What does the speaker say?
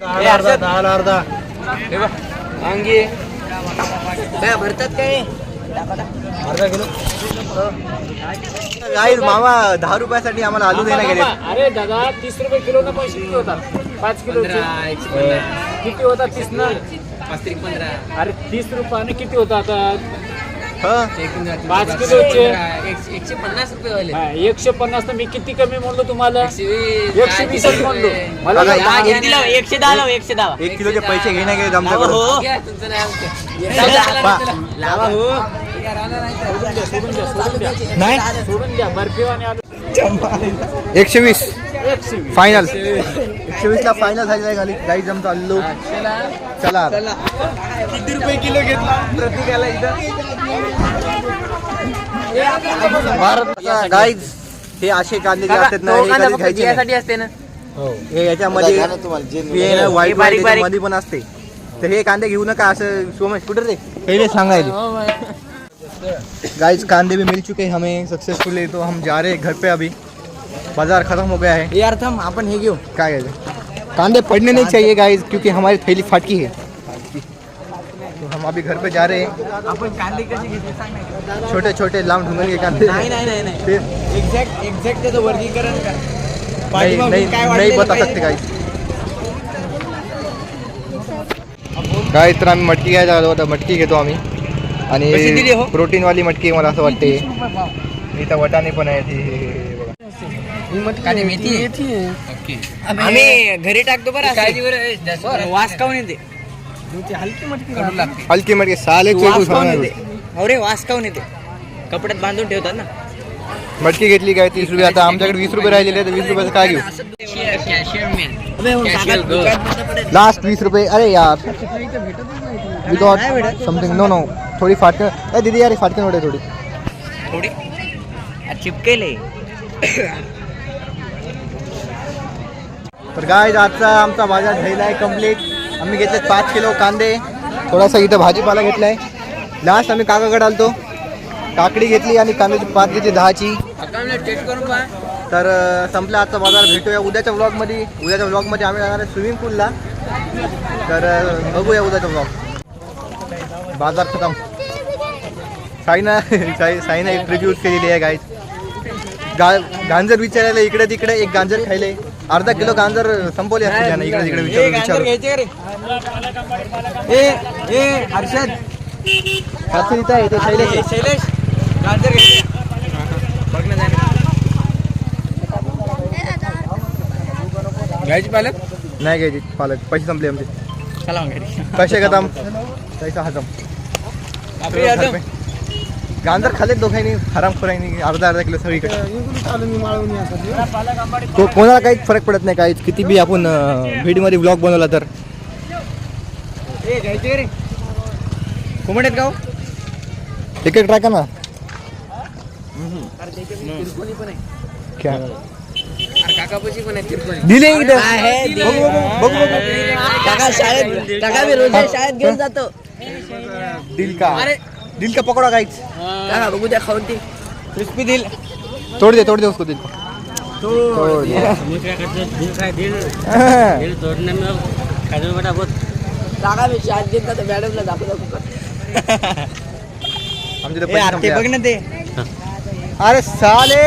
अर्धा अंगी काय भरतात काय अर्धा किलो काय मामा 10 रुपयासाठी आम्हाला आलू द्यायला गेले. अरे दादा 30 रुपये किलो ना पैसे किती होतात 5 किलो किती होतात 30 न 15. अरे 30 रुपयाने किती होतात 5 150 किलोचे रुपये वाले 150 तर मी किती कमी म्हणलो तुम्हाला 120 म्हणलो मला 110 लाव 110 1 किलोचे पैसे घेणे गेले आमच्याकडे. नाही सोडून द्या बर्फीवाने आलो 120 फायनल 120 ला फायनल झालेला आहे. खाली गाई जमतो आलो. चला किती रुपये किलो घेतला प्रत्येकाला इथं गाईज हे असे कांदे जे असतात ना हे कधी घ्यायचे नाही. असते ना हे याच्यामध्ये व्हाईट मध्ये पण असते. तर हे कांदे घेऊ नका असं सोमेश कुठे रे पहिले सांगायचे. गाइस कांदे भी मिल चुके हैं हमें सक्सेसफुली. तो हम जा रहे हैं घर पे. अभी बाजार खत्म हो गया है यार थम आपण हे घेऊ काय कांदे पड़ने नहीं चाहिए गाइस क्योंकि हमारी थैली फाटकी है. तो हम अभी घर पे जा रहे हैं. आपण कांदे कसे घेतले सांग ना. छोटे छोटे लांब ढुंगणगे कांदे. नाही एक्झॅक्ट त्याचं वर्गीकरण का नहीं बता सकते गाइस. गाइस तर आम्ही मटकी घ्यायला आलो. आता मटकी घेतो आम्ही आणि प्रोटीन वाली मटकी मला असं वाटते. इथं वटाणे पण आहे. कांदे मेथी आम्ही घरी टाकतो बरं वास काऊन येते हलकी मटकी साले अरे वास काऊन येते कपड्यात बांधून ठेवतात ना. मटकी घेतली काय 30 रुपये. आता आमच्याकडे 20 रुपये राहिलेले. तर 20 रुपयाचं काय घेऊ लास्ट 20 रुपये. अरे यार वी गॉट समथिंग. नो थोडी फाटकन दीदी यार फाटकन वाटे थोडी चिपकेले. तर गाइस आजचा आमचा बाजार झालेला आहे कम्प्लीट. आम्ही घेतले 5 किलो कांदे. थोडासा इथं भाजीपाला घेतलाय. लास्ट आम्ही काकाकडे आलतो. काकडी घेतली आणि कांद्याची पात घेतली 10ची. तर संपला आजचा बाजार. भेटूया उद्याच्या व्लॉगमध्ये. उद्याच्या व्लॉगमध्ये आम्ही जाणार आहे स्विमिंग पूलला. तर बघूया उद्याचा व्लॉग. बाजार खतम. साईना एक रिव्ह्यूज केलेली आहे गाईज. गांजर विचारायला इकडे तिकडे एक गांजर खायले. अर्धा किलो गांजर संपवले असते त्यानं. इकडे तिकडे विचारू हर्षद इथं आहे. शैलेश गाजर घ्यायची पालक नाही घ्यायची पालक. पैसे संपले आमचे. चला पैसे खतम पैसा हजम. गांजर खाल्लेत दोघांनी हरामखोरांनी. अर्धा किलो सगळीकडे. कोणाला काहीच फरक पडत नाही. काहीच किती बी आपण व्हिडिओमध्ये ब्लॉग बनवला तर. घ्यायचे रे कोंबड आहेत का एक ट्राय कर ना. क्या काकापाशी पण आहे तिरपणी दिले इथं. बघू काका शाळेत काका मी रोज शाळेत घेऊन जातो. दिल का पकड़ा गाइस. काका बघू द्या खाऊन ती क्रिस्पी दिल. तोड़ दे उसको. दिल तोड़ दे. दिल तोड़ने में खाने में बड़ा बहुत काका मी शाळेत घेऊन जातो. मॅडमला दाखवतो. बघ ना ते. अरे साले